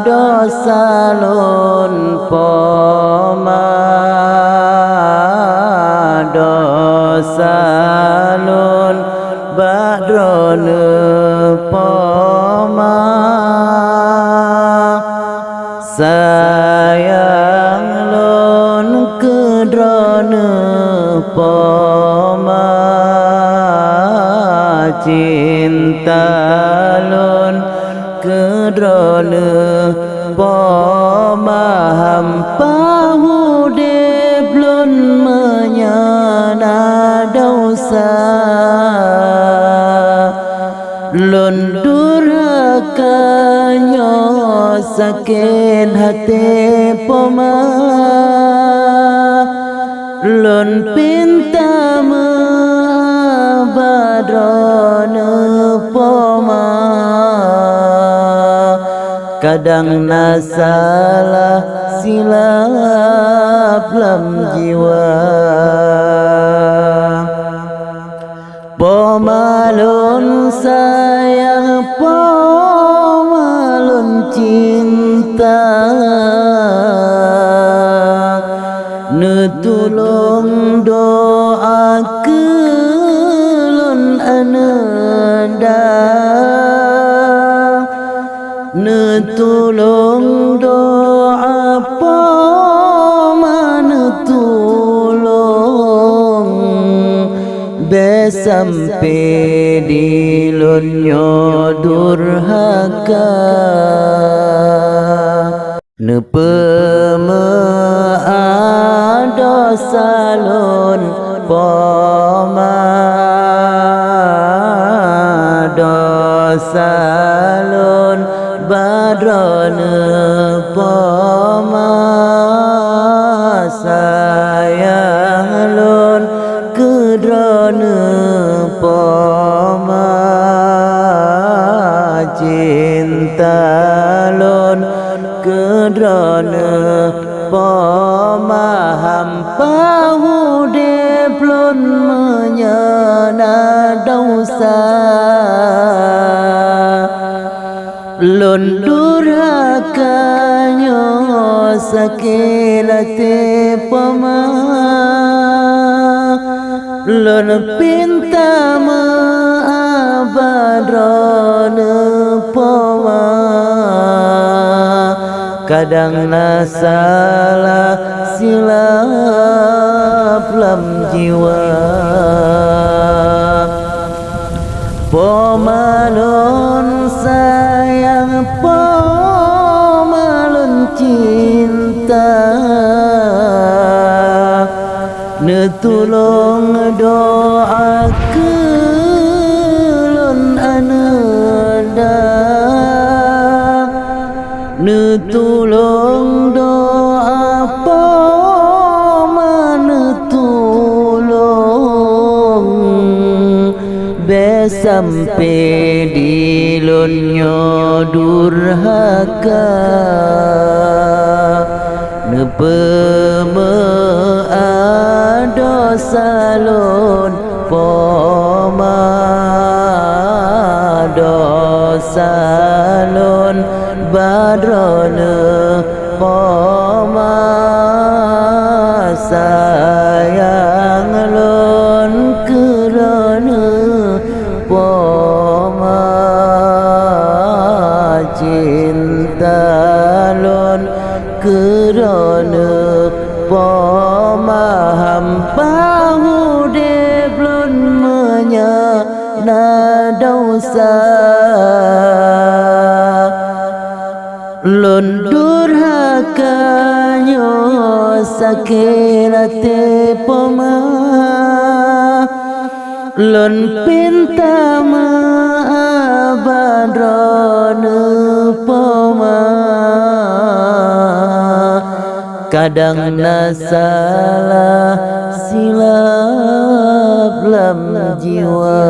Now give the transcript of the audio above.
Dosalun poma dosalun badrone poma sayang lun kedrone poma cinta lun kedrone poma hampa hudib lun menyana dosa lun durhaka nyo sakit hati poma lun pinta badrone poma kadang nasalah silap lam jiwa pomalun sayang pomalun cinta netulung doa kelun ananda netulung doa manetulung besampai di lunyo durhaka nepeme dosalun poma dosalun badrone poma sayang lun kedrone poma cinta lun kedrone poma hampa hudib lun menyana dosa lun durhaka nyo sakit hati poma lun pinta badrone poma kadang nasalah silap lam jiwa pomalun sayang pomalun cinta netulung doa kelun ananda netulung doa poma netulung besampai di lunyo durhaka nepeme dosalun poma dosalun badrone poma sayang lun kedrone poma cinta lun kedrone poma hampa hudib lun menyana dosa lun durhaka nyo sakit hati poma lun pinta badrone poma kadang nasalah silap lam jiwa